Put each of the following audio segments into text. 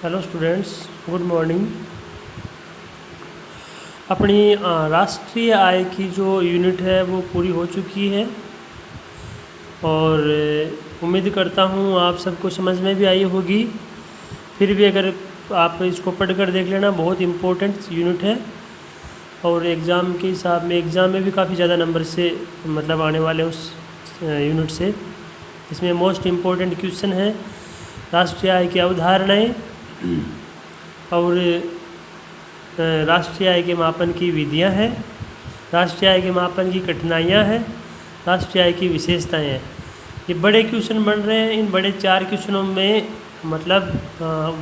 Hello students, good morning. अपनी राष्ट्रीय आय की जो यूनिट है वो पूरी हो चुकी है और उम्मीद करता हूँ आप सबको समझ में भी आई होगी। फिर भी अगर आप इसको पढ़ कर देख लेना, बहुत इम्पोर्टेंट यूनिट है और एग्ज़ाम के हिसाब में एग्ज़ाम में भी काफ़ी ज़्यादा नंबर से मतलब आने वाले उस यूनिट से। इसमें मोस्ट इम्पोर्टेंट क्वेश्चन है राष्ट्रीय आय की अवधारणाएँ और राष्ट्रीय आय के मापन की विधियां हैं, राष्ट्रीय आय के मापन की कठिनाइयां हैं, राष्ट्रीय आय की विशेषताएं हैं। ये बड़े क्वेश्चन बन रहे हैं। इन बड़े 4 क्वेश्चनों में मतलब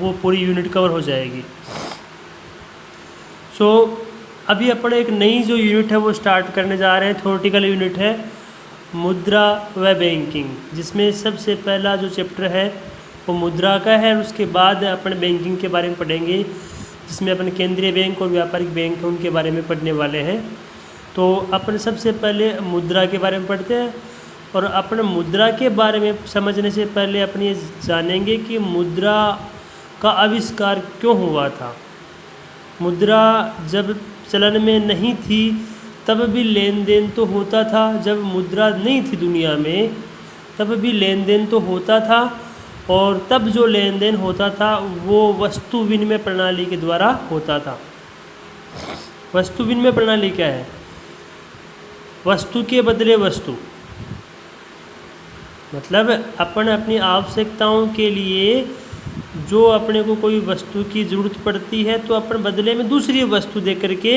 वो पूरी यूनिट कवर हो जाएगी। अभी अपन एक नई जो यूनिट है वो स्टार्ट करने जा रहे हैं। थ्योरेटिकल यूनिट है मुद्रा व बैंकिंग, जिसमें सबसे पहला जो चैप्टर है वो मुद्रा का है। उसके बाद अपन बैंकिंग के बारे में पढ़ेंगे, जिसमें अपन केंद्रीय बैंक और व्यापारिक बैंक उनके बारे में पढ़ने वाले हैं। तो अपन सबसे पहले मुद्रा के बारे में पढ़ते हैं और अपन मुद्रा के बारे में समझने से पहले अपन ये जानेंगे कि मुद्रा का आविष्कार क्यों हुआ था। मुद्रा जब चलन में नहीं थी तब भी लेन देन तो होता था। जब मुद्रा नहीं थी दुनिया में तब भी लेन देन तो होता था और तब जो लेन देन होता था वो वस्तु विनिमय प्रणाली के द्वारा होता था। वस्तु विनिमय प्रणाली क्या है? वस्तु के बदले वस्तु, मतलब अपन अपनी आवश्यकताओं के लिए जो अपने को कोई वस्तु की ज़रूरत पड़ती है तो अपन बदले में दूसरी वस्तु दे करके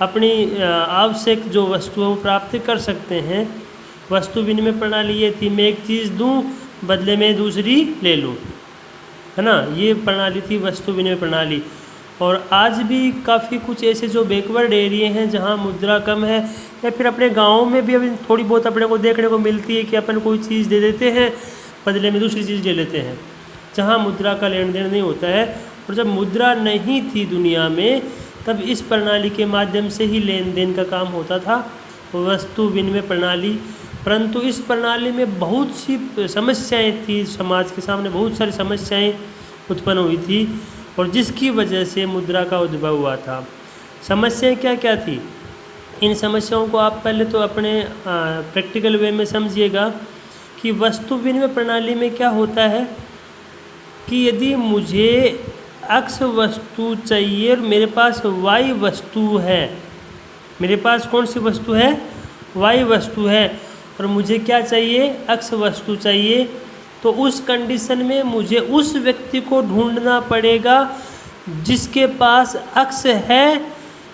अपनी आवश्यक जो वस्तु है वो प्राप्त कर सकते हैं। वस्तु विनिमय प्रणाली ये थी, मैं एक चीज़ दूँ बदले में दूसरी ले लूँ, है ना। ये प्रणाली थी वस्तु विनिमय प्रणाली। और आज भी काफ़ी कुछ ऐसे जो बैकवर्ड एरिया हैं जहाँ मुद्रा कम है, या फिर अपने गाँव में भी अभी थोड़ी बहुत अपने को देखने को मिलती है कि अपन कोई चीज़ दे देते हैं बदले में दूसरी चीज़ ले लेते हैं, जहाँ मुद्रा का लेन देन नहीं होता है। और जब मुद्रा नहीं थी दुनिया में तब इस प्रणाली के माध्यम से ही लेन देन का काम होता था, वस्तु विनिमय प्रणाली। परंतु इस प्रणाली में बहुत सी समस्याएं थी, समाज के सामने बहुत सारी समस्याएं उत्पन्न हुई थी और जिसकी वजह से मुद्रा का उद्भव हुआ था। समस्याएं क्या क्या थी? इन समस्याओं को आप पहले तो अपने प्रैक्टिकल वे में समझिएगा कि वस्तु विनिमय प्रणाली में क्या होता है कि यदि मुझे एक्स वस्तु चाहिए और मेरे पास वाई वस्तु है, मेरे पास कौन सी वस्तु है? वाई वस्तु है, और मुझे क्या चाहिए? एक्स वस्तु चाहिए। तो उस कंडीशन में मुझे उस व्यक्ति को ढूंढना पड़ेगा जिसके पास एक्स है,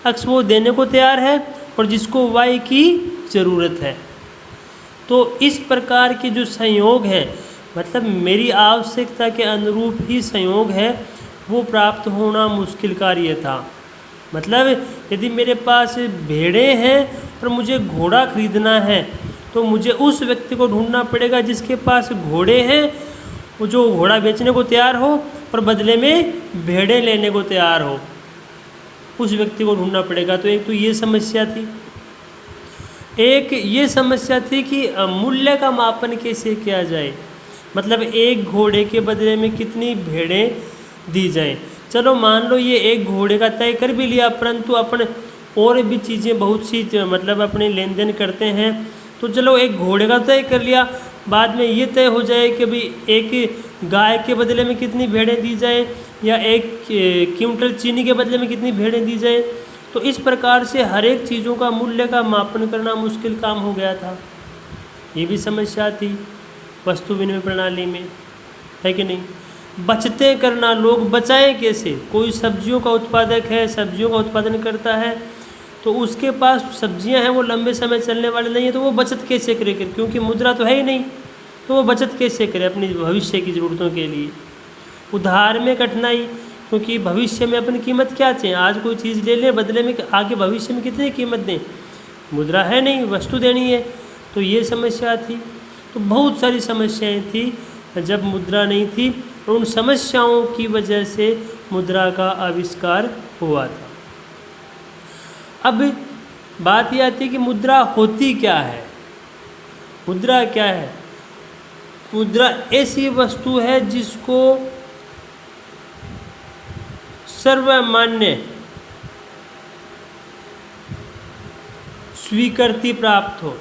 एक्स वो देने को तैयार है और जिसको वाई की ज़रूरत है। तो इस प्रकार के जो संयोग है, मतलब मेरी आवश्यकता के अनुरूप ही संयोग है, वो प्राप्त होना मुश्किल कार्य था। मतलब यदि मेरे पास भेड़ें हैं और मुझे घोड़ा खरीदना है तो मुझे उस व्यक्ति को ढूंढना पड़ेगा जिसके पास घोड़े हैं, वो जो घोड़ा बेचने को तैयार हो और बदले में भेड़ें लेने को तैयार हो, उस व्यक्ति को ढूंढना पड़ेगा। तो एक तो ये समस्या थी। एक ये समस्या थी कि मूल्य का मापन कैसे किया जाए, मतलब एक घोड़े के बदले में कितनी भेड़ें दी जाएं। चलो मान लो ये एक घोड़े का तय कर भी लिया, परंतु अपन और भी चीज़ें बहुत सी मतलब अपने लेन देन करते हैं। तो चलो एक घोड़े का तय कर लिया, बाद में ये तय हो जाए कि भाई एक गाय के बदले में कितनी भेड़ें दी जाए या एक क्विंटल चीनी के बदले में कितनी भेड़ें दी जाए। तो इस प्रकार से हर एक चीज़ों का मूल्य का मापन करना मुश्किल काम हो गया था। ये भी समस्या थी वस्तु विनिमय प्रणाली में, है कि नहीं। बचतें करना, लोग बचाएं कैसे? कोई सब्जियों का उत्पादक है, सब्जियों का उत्पादन करता है, तो उसके पास सब्जियां हैं वो लंबे समय चलने वाले नहीं है, तो वो बचत कैसे करे? क्योंकि मुद्रा तो है ही नहीं, तो वो बचत कैसे करे अपनी भविष्य की ज़रूरतों के लिए? उधार में कठिनाई, क्योंकि भविष्य में अपनी कीमत क्या चाहिए? आज कोई चीज़ ले लें, बदले में आगे भविष्य में कितनी कीमत दें? मुद्रा है नहीं, वस्तु देनी है, तो ये समस्या थी। तो बहुत सारी समस्याएँ थी जब मुद्रा नहीं थी, और उन समस्याओं की वजह से मुद्रा का आविष्कार हुआ था। अब बात यह आती है कि मुद्रा होती क्या है? मुद्रा क्या है? मुद्रा ऐसी वस्तु है जिसको सर्वमान्य स्वीकृति प्राप्त हो,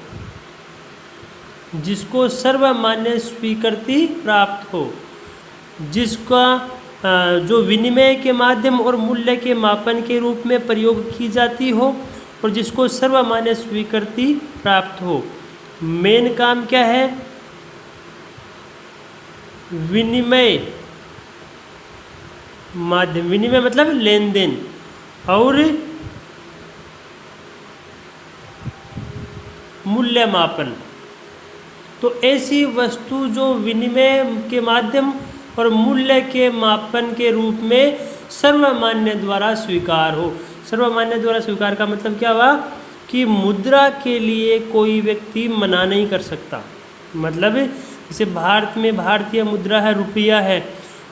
जिसको सर्वमान्य स्वीकृति प्राप्त हो, जिसका जो विनिमय के माध्यम और मूल्य के मापन के रूप में प्रयोग की जाती हो और जिसको सर्वमान्य स्वीकृति प्राप्त हो। मेन काम क्या है? विनिमय माध्यम, विनिमय मतलब लेन देन, और मूल्य मापन। तो ऐसी वस्तु जो विनिमय के माध्यम और मूल्य के मापन के रूप में सर्वमान्य द्वारा स्वीकार हो। सर्वमान्य द्वारा स्वीकार का मतलब क्या हुआ कि मुद्रा के लिए कोई व्यक्ति मना नहीं कर सकता। मतलब जैसे भारत में भारतीय मुद्रा है, रुपया है,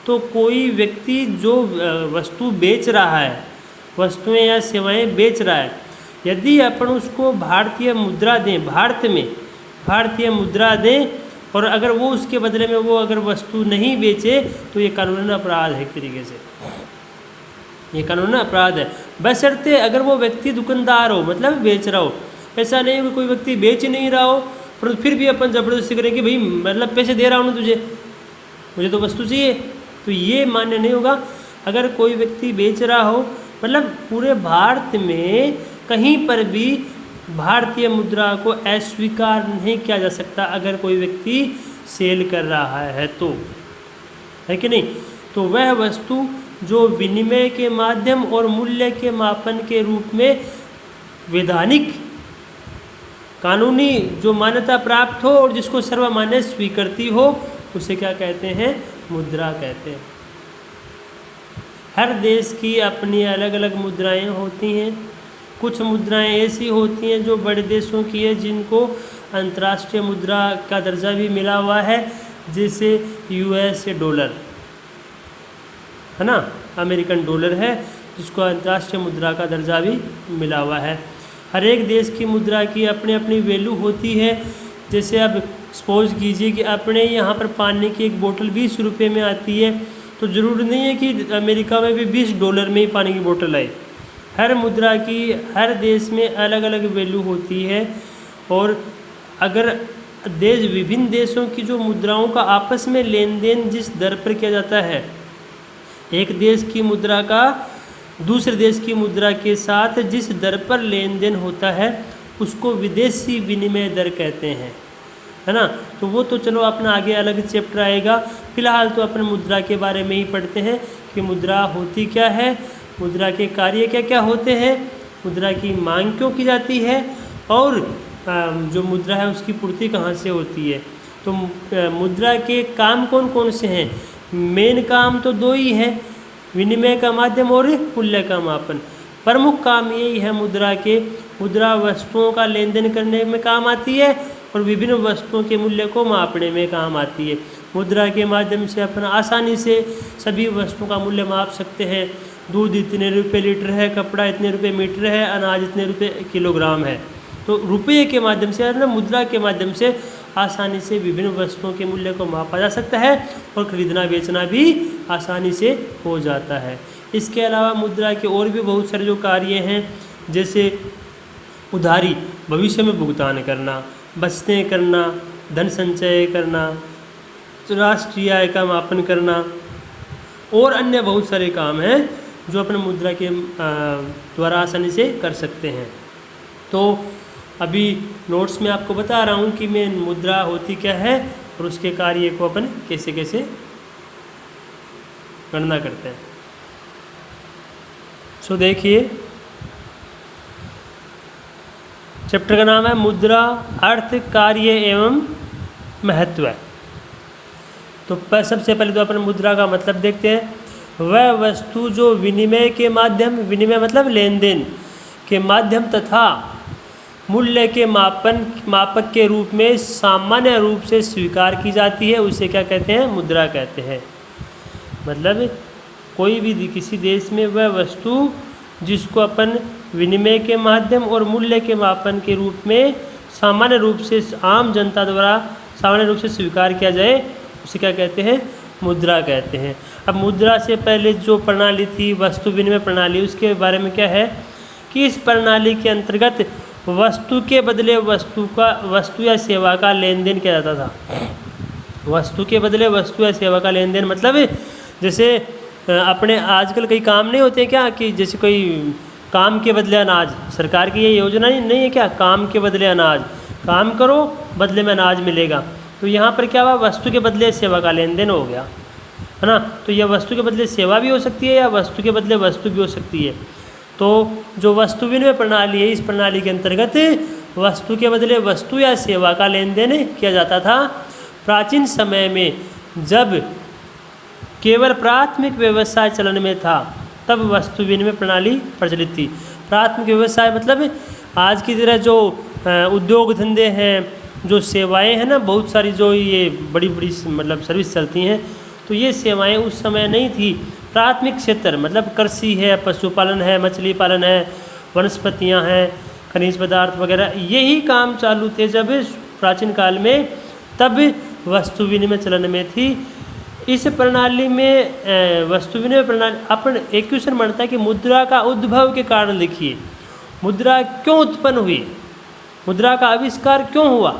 तो कोई व्यक्ति जो वस्तु बेच रहा है, वस्तुएं या सेवाएं बेच रहा है, यदि अपन उसको भारतीय मुद्रा दें, भारत में भारतीय मुद्रा दें, और अगर वो उसके बदले में वो अगर वस्तु नहीं बेचे तो ये कानूनन अपराध है। एक तरीके से ये कानूनन अपराध है, बशर्ते अगर वो व्यक्ति दुकानदार हो, मतलब बेच रहा हो। ऐसा नहीं हो कि कोई व्यक्ति बेच नहीं रहा हो पर फिर भी अपन ज़बरदस्ती करें कि भाई मतलब पैसे दे रहा हूँ ना तुझे, मुझे तो वस्तु चाहिए, तो ये मान्य नहीं होगा। अगर कोई व्यक्ति बेच रहा हो, मतलब पूरे भारत में कहीं पर भी भारतीय मुद्रा को अस्वीकार नहीं किया जा सकता अगर कोई व्यक्ति सेल कर रहा है तो, है कि नहीं? तो वह वस्तु जो विनिमय के माध्यम और मूल्य के मापन के रूप में वैधानिक कानूनी जो मान्यता प्राप्त हो और जिसको सर्वमान्य स्वीकृति हो, उसे क्या कहते हैं? मुद्रा कहते हैं। हर देश की अपनी अलग अलग मुद्राएं होती हैं। कुछ मुद्राएं ऐसी होती हैं जो बड़े देशों की है, जिनको अंतर्राष्ट्रीय मुद्रा का दर्जा भी मिला हुआ है, जैसे यूएस डॉलर है ना, अमेरिकन डॉलर है, जिसको अंतर्राष्ट्रीय मुद्रा का दर्जा भी मिला हुआ है। हर एक देश की मुद्रा की अपनी अपनी वैल्यू होती है। जैसे अब सपोज कीजिए कि अपने यहाँ पर पानी की एक बोतल 20 रुपये में आती है, तो ज़रूरी नहीं है कि अमेरिका में भी $20 में ही पानी की बोतल आए। हर मुद्रा की हर देश में अलग अलग वैल्यू होती है, और अगर देश विभिन्न देशों की जो मुद्राओं का आपस में लेन देन जिस दर पर किया जाता है, एक देश की मुद्रा का दूसरे देश की मुद्रा के साथ जिस दर पर लेन देन होता है, उसको विदेशी विनिमय दर कहते हैं, है ना। तो वो तो चलो अपना आगे अलग चैप्टर आएगा। फिलहाल तो अपन मुद्रा के बारे में ही पढ़ते हैं कि मुद्रा होती क्या है, मुद्रा के कार्य क्या क्या होते हैं, मुद्रा की मांग क्यों की जाती है, और जो मुद्रा है उसकी पूर्ति कहाँ से होती है। तो मुद्रा के काम कौन कौन से हैं? मेन काम तो दो ही हैं, विनिमय का माध्यम और मूल्य का मापन। प्रमुख काम यही है मुद्रा के। मुद्रा वस्तुओं का लेन देन करने में काम आती है और विभिन्न वस्तुओं के मूल्य को मापने में काम आती है। मुद्रा के माध्यम से अपन आसानी से सभी वस्तुओं का मूल्य माप सकते हैं। दूध इतने रुपये लीटर है, कपड़ा इतने रुपये मीटर है, अनाज इतने रुपये किलोग्राम है। तो रुपये के माध्यम से, मतलब मुद्रा के माध्यम से आसानी से विभिन्न वस्तुओं के मूल्य को मापा जा सकता है और खरीदना बेचना भी आसानी से हो जाता है। इसके अलावा मुद्रा के और भी बहुत सारे जो कार्य हैं, जैसे उधारी, भविष्य में भुगतान करना, बचतें करना, धन संचय करना, राष्ट्रीय आय का मापन करना, और अन्य बहुत सारे काम हैं जो अपने मुद्रा के द्वारा आसानी से कर सकते हैं। तो अभी नोट्स में आपको बता रहा हूँ कि मैं मुद्रा होती क्या है और उसके कार्य को अपन कैसे कैसे गणना करते हैं। सो देखिए, चैप्टर का नाम है मुद्रा, अर्थ, कार्य एवं महत्व। तो सबसे पहले तो अपन मुद्रा का मतलब देखते हैं। वह वस्तु जो विनिमय के माध्यम, विनिमय मतलब लेन देन के माध्यम तथा मूल्य के मापक के रूप में सामान्य रूप से स्वीकार की जाती है, उसे क्या कहते हैं? मुद्रा कहते हैं। मतलब कोई भी किसी देश में वह वस्तु जिसको अपन विनिमय के माध्यम और मूल्य के मापन के रूप में सामान्य रूप से आम जनता द्वारा सामान्य रूप से स्वीकार किया जाए, उसे क्या कहते हैं? मुद्रा कहते हैं। अब मुद्रा से पहले जो प्रणाली थी वस्तु विनिमय प्रणाली, उसके बारे में क्या है कि इस प्रणाली के अंतर्गत वस्तु के बदले वस्तु या सेवा का लेन देन किया जाता था। वस्तु के बदले वस्तु या सेवा का लेन देन मतलब जैसे अपने आजकल कई काम नहीं होते क्या कि जैसे कोई काम के बदले अनाज, सरकार की ये योजना नहीं है क्या, काम के बदले अनाज, काम करो बदले में अनाज मिलेगा। तो यहाँ पर क्या हुआ, वस्तु के बदले सेवा का लेन देन हो गया, है ना। तो यह वस्तु के बदले सेवा भी हो सकती है या वस्तु के बदले वस्तु भी हो सकती है। तो जो वस्तु विनिमय प्रणाली है, इस प्रणाली के अंतर्गत वस्तु के बदले वस्तु या सेवा का लेन देन किया जाता था। प्राचीन समय में जब केवल प्राथमिक व्यवसाय चलन में था तब वस्तु विनिमय प्रणाली प्रचलित थी। प्राथमिक व्यवसाय मतलब आज की तरह जो उद्योग धंधे हैं, जो सेवाएं हैं ना, बहुत सारी जो ये बड़ी बड़ी मतलब सर्विस चलती हैं, तो ये सेवाएं उस समय नहीं थी। प्राथमिक क्षेत्र मतलब कृषि है, पशुपालन है, मछली पालन है, वनस्पतियां हैं, खनिज पदार्थ वगैरह, यही काम चालू थे जब प्राचीन काल में, तब वस्तु विनिमय चलन में थी। इस प्रणाली में वस्तु विनिमय प्रणाली अपन एक क्वेश्चन बनता है कि मुद्रा का उद्भव के कारण लिखिए। मुद्रा क्यों उत्पन्न हुई, मुद्रा का आविष्कार क्यों हुआ,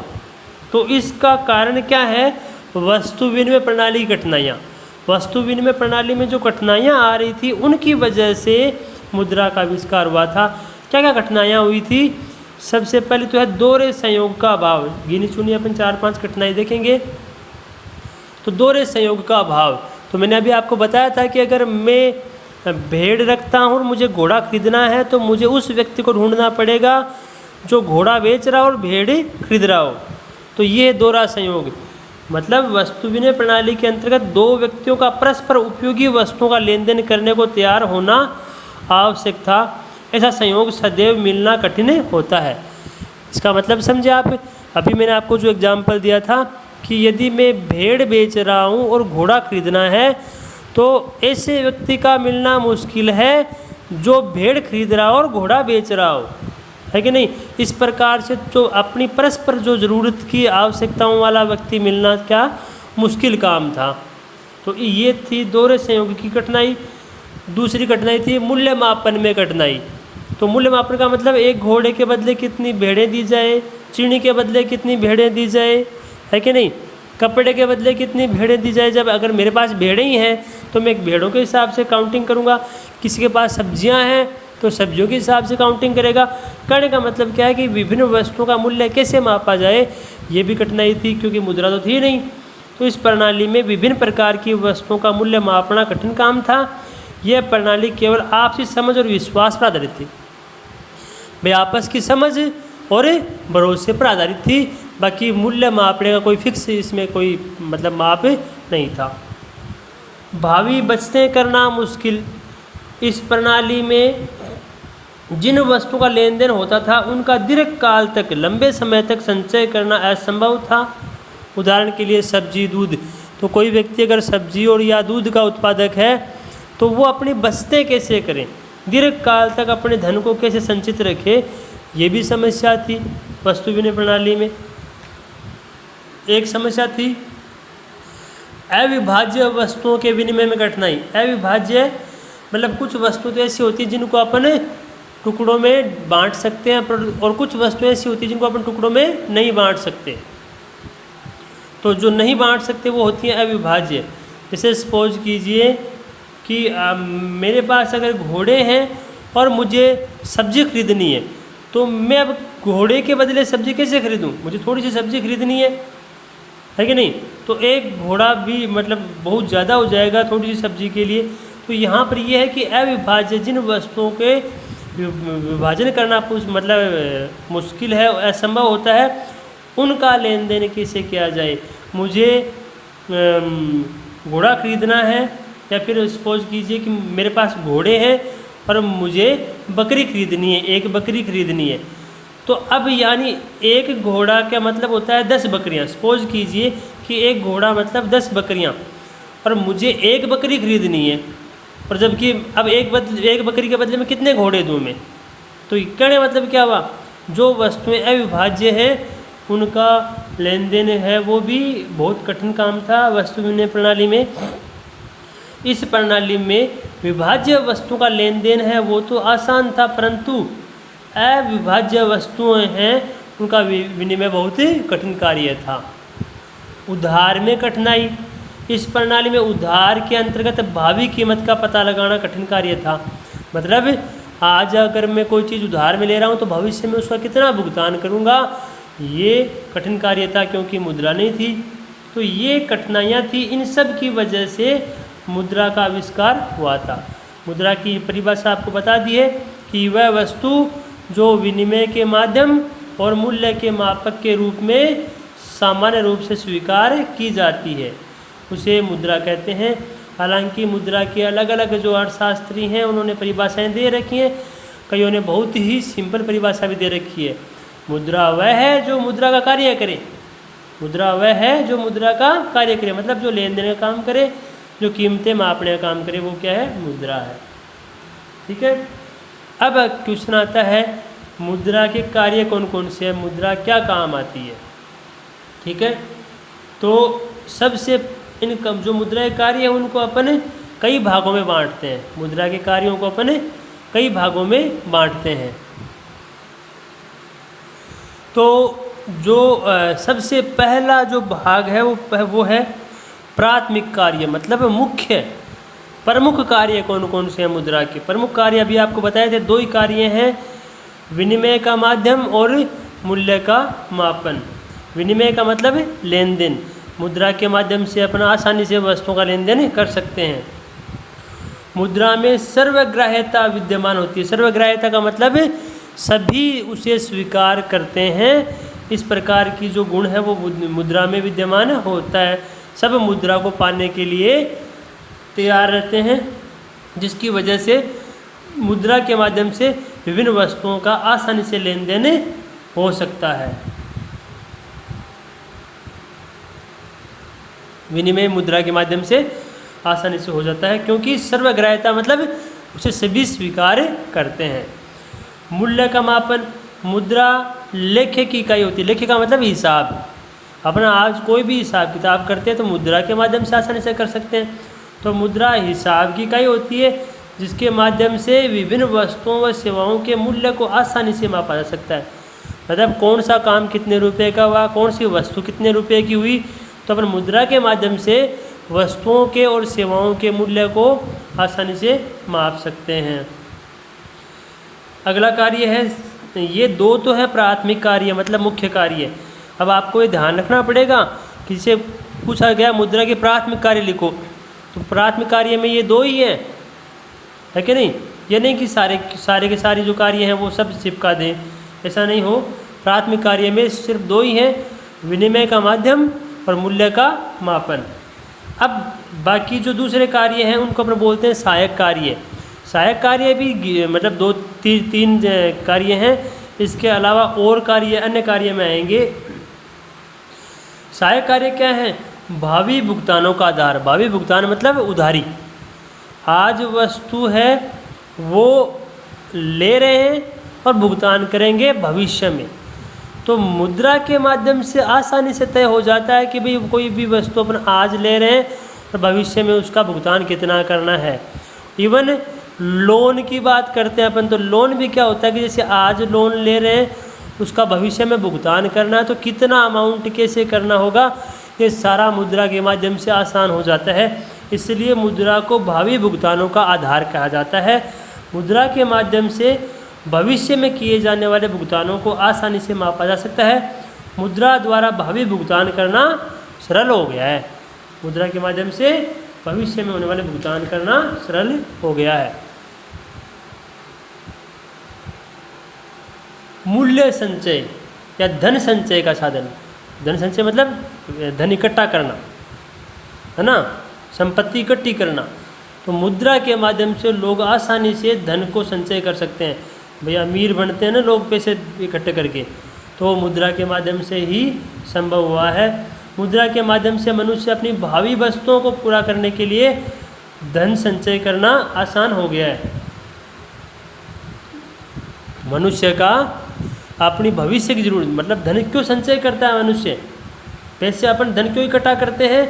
तो इसका कारण क्या है, वस्तु विनिमय प्रणाली की कठिनाइयाँ। वस्तु विनिमय प्रणाली में जो कठिनाइयाँ आ रही थी उनकी वजह से मुद्रा का आविष्कार हुआ था। क्या क्या कठिनाइयाँ हुई थी, सबसे पहले तो है दोहरे संयोग का अभाव। गिनी चुनी अपन 4-5 कठिनाई देखेंगे। तो दोहरे संयोग का अभाव, तो मैंने अभी आपको बताया था कि अगर मैं भेड़ रखता हूँ और मुझे घोड़ा खरीदना है तो मुझे उस व्यक्ति को ढूंढना पड़ेगा जो घोड़ा बेच रहा हो और भेड़ खरीद रहा हो। तो ये दोहरा संयोग मतलब वस्तु विनिमय प्रणाली के अंतर्गत दो व्यक्तियों का परस्पर उपयोगी वस्तुओं का लेन देन करने को तैयार होना आवश्यक था। ऐसा संयोग सदैव मिलना कठिन होता है। इसका मतलब समझे आप। अभी मैंने आपको जो एग्जाम्पल दिया था कि यदि मैं भेड़ बेच रहा हूँ और घोड़ा खरीदना है तो ऐसे व्यक्ति का मिलना मुश्किल है जो भेड़ खरीद रहा हो और घोड़ा बेच रहा हो, है कि नहीं। इस प्रकार से जो अपनी परस्पर जो ज़रूरत की आवश्यकताओं वाला व्यक्ति मिलना क्या मुश्किल काम था। तो ये थी दोहरे संयोग की कठिनाई। दूसरी कठिनाई थी मूल्य मापन में कठिनाई। तो मूल्य मापन का मतलब एक घोड़े के बदले कितनी भेड़ें दी जाए, चीनी के बदले कितनी भेड़ें दी जाए, है कि नहीं, कपड़े के बदले कितनी भेड़ें दी जाए। जब अगर मेरे पास भेड़ें ही हैं तो मैं भेड़ों के हिसाब से काउंटिंग करूँगा, किसी के पास सब्जियां हैं तो सब्जियों के हिसाब से काउंटिंग करेगा। करने का मतलब क्या है कि विभिन्न वस्तुओं का मूल्य कैसे मापा जाए, ये भी कठिनाई थी क्योंकि मुद्रा तो थी नहीं। तो इस प्रणाली में विभिन्न प्रकार की वस्तुओं का मूल्य मापना कठिन काम था। यह प्रणाली केवल आपसी समझ और विश्वास पर आधारित थी। भाई आपस की समझ और भरोसे पर आधारित थी, बाकी मूल्य मापने का कोई फिक्स इसमें कोई मतलब माप नहीं था। भावी बचतें करना मुश्किल। इस प्रणाली में जिन वस्तुओं का लेन देन होता था उनका दीर्घ काल तक लंबे समय तक संचय करना असंभव था। उदाहरण के लिए सब्जी, दूध। तो कोई व्यक्ति अगर सब्जी और या दूध का उत्पादक है तो वो अपनी बचतें कैसे करें, दीर्घ काल तक अपने धन को कैसे संचित रखे, ये भी समस्या थी वस्तु विनिमय प्रणाली में। एक समस्या थी अविभाज्य वस्तुओं के विनिमय में कठिनाई। अविभाज्य मतलब कुछ वस्तुएं तो ऐसी होती हैं जिनको अपन टुकड़ों में बांट सकते हैं और कुछ वस्तुएं ऐसी होती हैं जिनको अपन टुकड़ों में नहीं बांट सकते। तो जो नहीं बांट सकते वो होती हैं अविभाज्य। जैसे सपोज कीजिए कि मेरे पास अगर घोड़े हैं और मुझे सब्जी खरीदनी है तो मैं अब घोड़े के बदले सब्जी कैसे खरीदूं, मुझे थोड़ी सी सब्जी खरीदनी है कि नहीं। तो एक घोड़ा भी मतलब बहुत ज़्यादा हो जाएगा थोड़ी सी सब्जी के लिए। तो यहाँ पर यह है कि अविभाज्य जिन वस्तुओं के विभाजन करना मतलब मुश्किल है, असंभव होता है, उनका लेन देन कैसे किया जाए। मुझे घोड़ा खरीदना है या फिर सपोज कीजिए कि मेरे पास घोड़े हैं और मुझे बकरी खरीदनी है, एक बकरी खरीदनी है। तो अब यानी एक घोड़ा का मतलब होता है 10 बकरियां। सपोज कीजिए कि एक घोड़ा मतलब 10 बकरियां और मुझे एक बकरी खरीदनी है, और जबकि अब एक बकरी के बदले में कितने घोड़े दूँ मैं। तो कहने मतलब क्या हुआ, जो वस्तुएं अविभाज्य हैं उनका लेन देन है वो भी बहुत कठिन काम था वस्तु विनिमय प्रणाली में। इस प्रणाली में विभाज्य वस्तु का लेन देन है वो तो आसान था, परंतु अविभाज्य वस्तुएं हैं उनका विनिमय बहुत ही कठिन कार्य था। उधार में कठिनाई। इस प्रणाली में उधार के अंतर्गत भावी कीमत का पता लगाना कठिन कार्य था। मतलब आज अगर मैं कोई चीज़ उधार में ले रहा हूँ तो भविष्य में उसका कितना भुगतान करूँगा, ये कठिन कार्य था क्योंकि मुद्रा नहीं थी। तो ये कठिनाइयाँ थी, इन सब की वजह से मुद्रा का आविष्कार हुआ था। मुद्रा की परिभाषा आपको बता दी है कि वह वस्तु जो विनिमय के माध्यम और मूल्य के मापक के रूप में सामान्य रूप से स्वीकार की जाती है, उसे मुद्रा कहते हैं। हालांकि मुद्रा के अलग अलग जो अर्थशास्त्री हैं उन्होंने परिभाषाएं दे रखी हैं, कईयों ने बहुत ही सिंपल परिभाषा भी दे रखी है। मुद्रा वह है जो मुद्रा का कार्य करे। मुद्रा वह है जो मुद्रा का कार्य करे, मतलब जो लेन देन का काम करे, जो कीमतें मापने का काम करे, वो क्या है, मुद्रा है। ठीक है। अब क्वेश्चन आता है मुद्रा के कार्य कौन कौन से हैं, मुद्रा क्या काम आती है। ठीक है। तो सबसे इन जो मुद्रा के कार्य है उनको अपन कई भागों में बांटते हैं। मुद्रा के कार्यों को अपन कई भागों में बांटते हैं। तो जो सबसे पहला जो भाग है वो है प्राथमिक कार्य, मतलब मुख्य प्रमुख कार्य कौन कौन से हैं मुद्रा के। प्रमुख कार्य अभी आपको बताए थे, दो ही कार्य हैं, विनिमय का माध्यम और मूल्य का मापन। विनिमय का मतलब लेन देन, मुद्रा के माध्यम से अपना आसानी से वस्तुओं का लेन देन कर सकते हैं। मुद्रा में सर्वग्राह्यता विद्यमान होती है। सर्वग्राह्यता का मतलब सभी उसे स्वीकार करते हैं, इस प्रकार की जो गुण है वो मुद्रा में विद्यमान होता है। सब मुद्रा को पाने के लिए तैयार रहते हैं, जिसकी वजह से मुद्रा के माध्यम से विभिन्न वस्तुओं का आसानी से लेन देन हो सकता है। विनिमय मुद्रा के माध्यम से आसानी से हो जाता है, क्योंकि सर्वग्राह्यता मतलब उसे सभी स्वीकार करते हैं। मूल्य का मापन, मुद्रा लेखे की इकाई होती है। लेखे का मतलब हिसाब। अपना आज कोई भी हिसाब किताब करते हैं तो मुद्रा के माध्यम से आसानी से कर सकते हैं। तो मुद्रा हिसाब की इकाई होती है, जिसके माध्यम से विभिन्न वस्तुओं व सेवाओं के मूल्य को आसानी से मापा जा सकता है। मतलब कौन सा काम कितने रुपए का हुआ, कौन सी वस्तु कितने रुपए की हुई, तो अपन मुद्रा के माध्यम से वस्तुओं के और सेवाओं के मूल्य को आसानी से माप सकते हैं। अगला कार्य है, ये दो तो है प्राथमिक कार्य मतलब मुख्य कार्य। अब आपको ये ध्यान रखना पड़ेगा, किसी पूछा गया मुद्रा के प्राथमिक कार्य लिखो, तो प्राथमिक कार्य में ये दो ही हैं, है कि नहीं। ये नहीं कि सारे के सारे जो कार्य हैं वो सब चिपका दें, ऐसा नहीं हो। प्राथमिक कार्य में सिर्फ दो ही हैं, विनिमय का माध्यम और मूल्य का मापन। अब बाकी जो दूसरे कार्य हैं उनको अपन बोलते हैं सहायक कार्य। सहायक कार्य भी मतलब तीन कार्य हैं, इसके अलावा और कार्य अन्य कार्य में आएंगे। सहायक कार्य क्या है, भावी भुगतानों का आधार। भावी भुगतान मतलब उधारी। आज वस्तु है वो ले रहे हैं और भुगतान करेंगे भविष्य में, तो मुद्रा के माध्यम से आसानी से तय हो जाता है कि भाई कोई भी वस्तु अपन आज ले रहे हैं और भविष्य में उसका भुगतान कितना करना है। इवन लोन की बात करते हैं अपन, तो लोन भी क्या होता है कि जैसे आज लोन ले रहे हैं उसका भविष्य में भुगतान करना है, तो कितना अमाउंट कैसे करना होगा, ये सारा मुद्रा के माध्यम से आसान हो जाता है। इसलिए मुद्रा को भावी भुगतानों का आधार कहा जाता है। मुद्रा के माध्यम से भविष्य में किए जाने वाले भुगतानों को आसानी से मापा जा सकता है। मुद्रा द्वारा भावी भुगतान करना सरल हो गया है। मुद्रा के माध्यम से भविष्य में होने वाले भुगतान करना सरल हो गया है। मूल्य संचय या धन संचय का साधन। धन संचय मतलब धन इकट्ठा करना, है ना, संपत्ति इकट्ठी करना। तो मुद्रा के माध्यम से लोग आसानी से धन को संचय कर सकते हैं। भैया अमीर बनते हैं ना लोग पैसे इकट्ठे करके, तो मुद्रा के माध्यम से ही संभव हुआ है। मुद्रा के माध्यम से मनुष्य अपनी भावी वस्तुओं को पूरा करने के लिए धन संचय करना आसान हो गया है। मनुष्य का अपनी भविष्य की जरूरत, मतलब धन क्यों संचय करता है मनुष्य, पैसे अपन धन क्यों इकट्ठा करते हैं?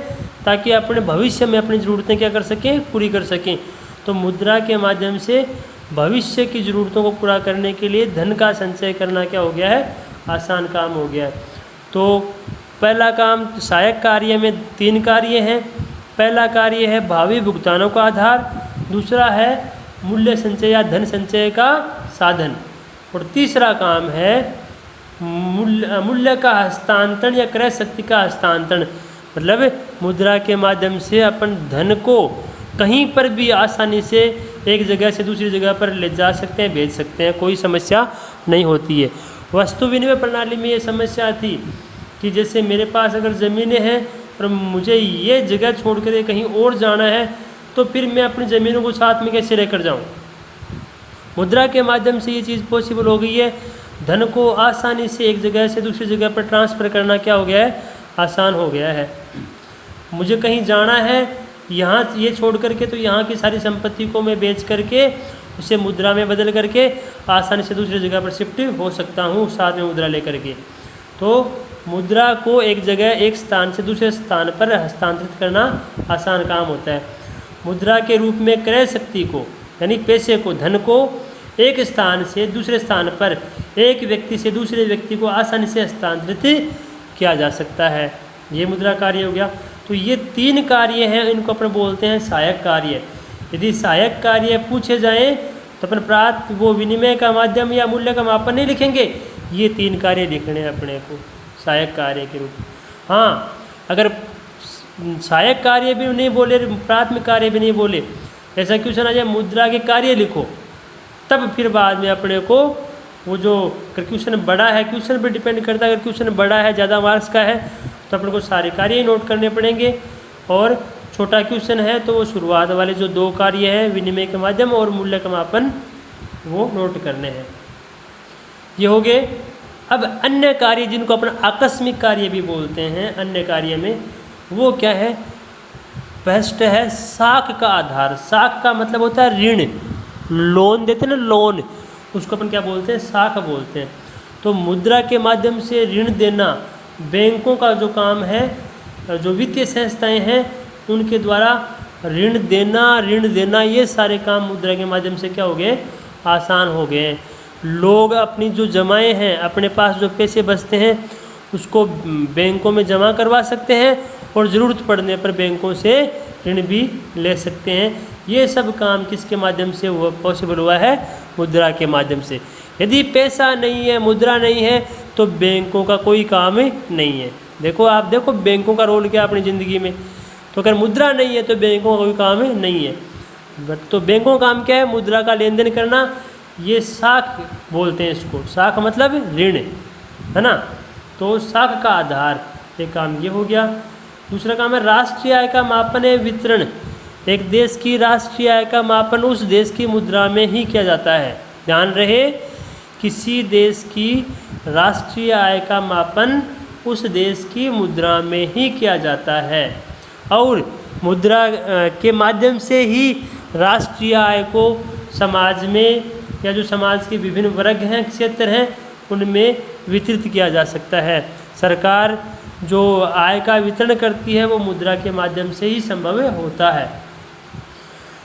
ताकि अपने भविष्य में अपनी ज़रूरतें क्या कर सकें, पूरी कर सकें। तो मुद्रा के माध्यम से भविष्य की ज़रूरतों को पूरा करने के लिए धन का संचय करना क्या हो गया है, आसान काम हो गया है। तो पहला काम सहायक कार्य में 3 कार्य हैं। पहला कार्य है भावी भुगतानों का आधार, दूसरा है मूल्य संचय या धन संचय का साधन, और तीसरा काम है मूल्य का हस्तांतरण या क्रय शक्ति का हस्तांतरण। मतलब मुद्रा के माध्यम से अपन धन को कहीं पर भी आसानी से एक जगह से दूसरी जगह पर ले जा सकते हैं, भेज सकते हैं, कोई समस्या नहीं होती है। वस्तु विनिमय प्रणाली में ये समस्या थी कि जैसे मेरे पास अगर ज़मीनें हैं और मुझे ये जगह छोड़ कर कहीं और जाना है, तो फिर मैं अपनी ज़मीनों को साथ में कैसे लेकर जाऊँ। मुद्रा के माध्यम से ये चीज़ पॉसिबल हो गई है। धन को आसानी से एक जगह से दूसरी जगह पर ट्रांसफ़र करना क्या हो गया है, आसान हो गया है। मुझे कहीं जाना है यहाँ ये छोड़ करके, तो यहाँ की सारी संपत्ति को मैं बेच करके उसे मुद्रा में बदल करके आसानी से दूसरी जगह पर शिफ्ट हो सकता हूँ साथ में मुद्रा लेकर के। तो मुद्रा को एक जगह एक स्थान से दूसरे स्थान पर हस्तांतरित करना आसान काम होता है। मुद्रा के रूप में क्रय शक्ति को यानी पैसे को, धन को एक स्थान से दूसरे स्थान पर एक व्यक्ति से दूसरे व्यक्ति को आसानी से हस्तांतरित किया जा सकता है। ये मुद्रा कार्य हो गया। तो ये 3 कार्य हैं, इनको अपन बोलते हैं सहायक कार्य। यदि सहायक कार्य पूछे जाएं तो अपन प्राप्त वो विनिमय का माध्यम या मूल्य का मापन नहीं लिखेंगे, ये 3 कार्य लिखने हैं अपने को सहायक कार्य के रूप में। हाँ, अगर सहायक कार्य भी नहीं बोले, प्राथमिक कार्य भी नहीं बोले, ऐसा क्वेश्चन आ जाए मुद्रा के कार्य लिखो, तब फिर बाद में अपने को वो जो क्वेश्चन बड़ा है, क्वेश्चन पर डिपेंड करता है। अगर क्वेश्चन बड़ा है, ज़्यादा मार्क्स का है, तो अपने को सारे कार्य ही नोट करने पड़ेंगे। और छोटा क्वेश्चन है तो वो शुरुआत वाले जो 2 कार्य हैं, विनिमय के माध्यम और मूल्य का मापन, वो नोट करने हैं। ये हो गए। अब अन्य कार्य जिनको अपन आकस्मिक कार्य भी बोलते हैं, अन्य कार्य में वो क्या है, फर्स्ट है साख का आधार। साख का मतलब होता है ऋण, लोन देते हैं ना, लोन, उसको अपन क्या बोलते हैं, साख बोलते हैं। तो मुद्रा के माध्यम से ऋण देना बैंकों का जो काम है, जो वित्तीय संस्थाएं हैं उनके द्वारा ऋण देना, ये सारे काम मुद्रा के माध्यम से क्या हो गए, आसान हो गए हैं। लोग अपनी जो जमाएं हैं, अपने पास जो पैसे बचते हैं उसको बैंकों में जमा करवा सकते हैं और ज़रूरत पड़ने पर बैंकों से ऋण भी ले सकते हैं। ये सब काम किसके माध्यम से हुआ, पॉसिबल हुआ है, मुद्रा के माध्यम से। यदि पैसा नहीं है, मुद्रा नहीं है, तो बैंकों का कोई काम नहीं है। देखो आप देखो बैंकों का रोल क्या अपनी ज़िंदगी में। तो अगर मुद्रा नहीं है तो बैंकों का कोई काम नहीं है। तो बैंकों का काम क्या है, मुद्रा का लेन देन करना। ये साख बोलते हैं इसको, साख मतलब ऋण, है ना। तो साख का आधार एक काम ये हो गया। दूसरा काम है राष्ट्रीय आय का मापन है वितरण। एक देश की राष्ट्रीय आय का मापन उस देश की मुद्रा में ही किया जाता है। ध्यान रहे, किसी देश की राष्ट्रीय आय का मापन उस देश की मुद्रा में ही किया जाता है और मुद्रा के माध्यम से ही राष्ट्रीय आय को समाज में या जो समाज के विभिन्न वर्ग हैं, क्षेत्र हैं, उनमें वितरित किया जा सकता है। सरकार जो आय का वितरण करती है वो मुद्रा के माध्यम से ही संभव होता है।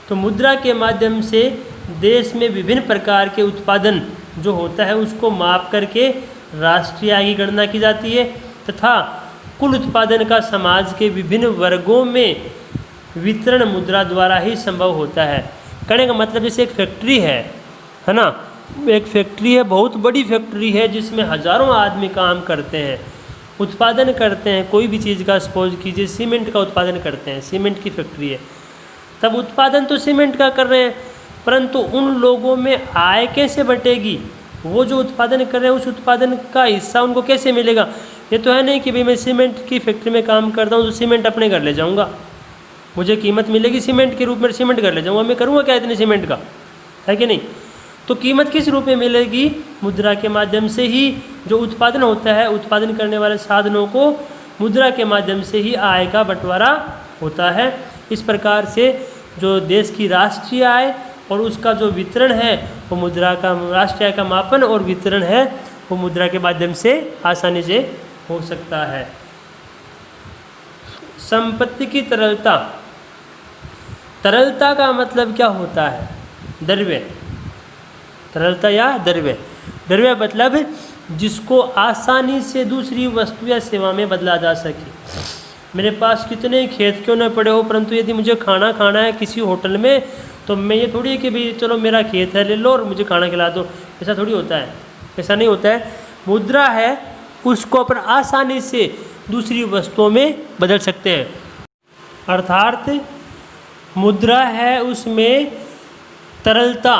तो मुद्रा के माध्यम से देश में विभिन्न प्रकार के उत्पादन जो होता है उसको माप करके राष्ट्रीय आय की गणना की जाती है तथा कुल उत्पादन का समाज के विभिन्न वर्गों में वितरण मुद्रा द्वारा ही संभव होता है। कहने का मतलब जैसे एक फैक्ट्री है ना, एक फैक्ट्री है, बहुत बड़ी फैक्ट्री है जिसमें हज़ारों आदमी काम करते हैं, उत्पादन करते हैं कोई भी चीज़ का। सपोज कीजिए सीमेंट का उत्पादन करते हैं, सीमेंट की फैक्ट्री है, तब उत्पादन तो सीमेंट का कर रहे हैं, परंतु उन लोगों में आय कैसे बटेगी, वो जो उत्पादन कर रहे हैं उस उत्पादन का हिस्सा उनको कैसे मिलेगा। ये तो है नहीं कि भाई मैं सीमेंट की फैक्ट्री में काम करता हूँ तो सीमेंट अपने घर ले जाऊँगा, मुझे कीमत मिलेगी सीमेंट के रूप में, सीमेंट घर ले जाऊँगा, मैं करूँगा क्या इतने सीमेंट का, है कि नहीं। तो कीमत किस रूप में मिलेगी, मुद्रा के माध्यम से ही। जो उत्पादन होता है, उत्पादन करने वाले साधनों को मुद्रा के माध्यम से ही आय का बंटवारा होता है। इस प्रकार से जो देश की राष्ट्रीय आय और उसका जो वितरण है वो मुद्रा का, राष्ट्रीय आय का मापन और वितरण है वो मुद्रा के माध्यम से आसानी से हो सकता है। संपत्ति की तरलता। तरलता का मतलब क्या होता है? द्रव्य। तरलता या द्रव्य। द्रव्य मतलब जिसको आसानी से दूसरी वस्तु या सेवा में बदला जा सके। मेरे पास कितने खेत क्यों न पड़े हो, परंतु यदि मुझे खाना खाना है किसी होटल में, तो मैं ये थोड़ी है कि भाई चलो मेरा खेत है ले लो और मुझे खाना खिला दो, ऐसा थोड़ी होता है। ऐसा नहीं होता है। मुद्रा है उसको अपन आसानी से दूसरी वस्तुओं में बदल सकते हैं। अर्थात मुद्रा है उसमें तरलता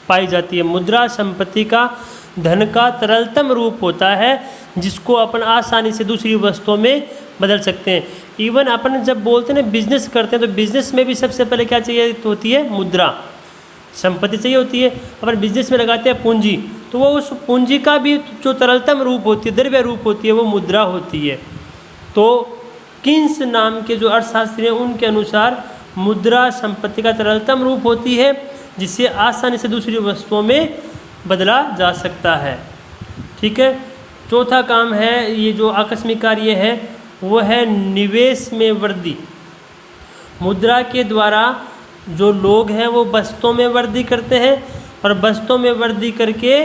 पाई जाती है। मुद्रा संपत्ति का, धन का तरलतम रूप होता है जिसको अपन आसानी से दूसरी वस्तुओं में बदल सकते हैं। इवन अपन जब बोलते हैं ना बिजनेस करते हैं, तो बिजनेस में भी सबसे पहले क्या चाहिए होती है? मुद्रा, संपत्ति चाहिए होती है। अपन बिजनेस में लगाते हैं पूंजी, तो वो उस पूंजी का भी जो तरलतम रूप होती है, द्रव्य रूप होती है, वो मुद्रा होती है। तो किन्स नाम के जो अर्थशास्त्री हैं उनके अनुसार मुद्रा संपत्ति का तरलतम रूप होती है जिसे आसानी से दूसरी वस्तुओं में बदला जा सकता है। ठीक है। चौथा काम है, ये जो आकस्मिक कार्य है वो है निवेश में वृद्धि। मुद्रा के द्वारा जो लोग हैं वो वस्तुओं में वृद्धि करते हैं, और वस्तुओं में वृद्धि करके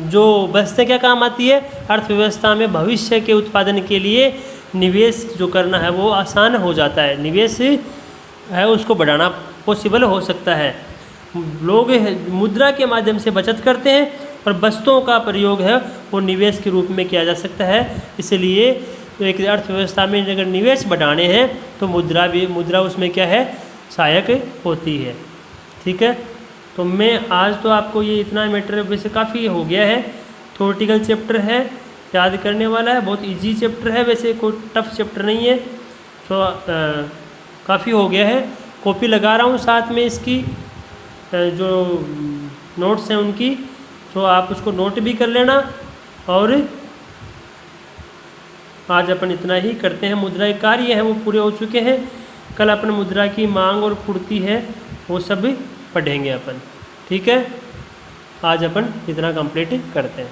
जो वस्तुएं क्या काम आती है? अर्थव्यवस्था में भविष्य के उत्पादन के लिए निवेश जो करना है वो आसान हो जाता है। निवेश है उसको बढ़ाना पॉसिबल हो सकता है। लोग मुद्रा के माध्यम से बचत करते हैं और वस्तुओं का प्रयोग है वो निवेश के रूप में किया जा सकता है। इसलिए तो एक अर्थव्यवस्था में अगर निवेश बढ़ाने हैं तो मुद्रा उसमें क्या है? सहायक होती है। ठीक है। तो मैं आज तो आपको ये इतना मैटर वैसे काफ़ी हो गया है। थ्योरेटिकल चैप्टर है, याद करने वाला है, बहुत इजी चैप्टर है, वैसे कोई टफ चैप्टर नहीं है। तो काफ़ी हो गया है। कॉपी लगा रहा हूँ साथ में इसकी जो नोट्स हैं उनकी, तो आप उसको नोट भी कर लेना। और आज अपन इतना ही करते हैं। मुद्रा के कार्य हैं वो पूरे हो चुके हैं। कल अपन मुद्रा की मांग और पूर्ति है वो सब पढ़ेंगे अपन। ठीक है। आज अपन इतना कंप्लीट करते हैं।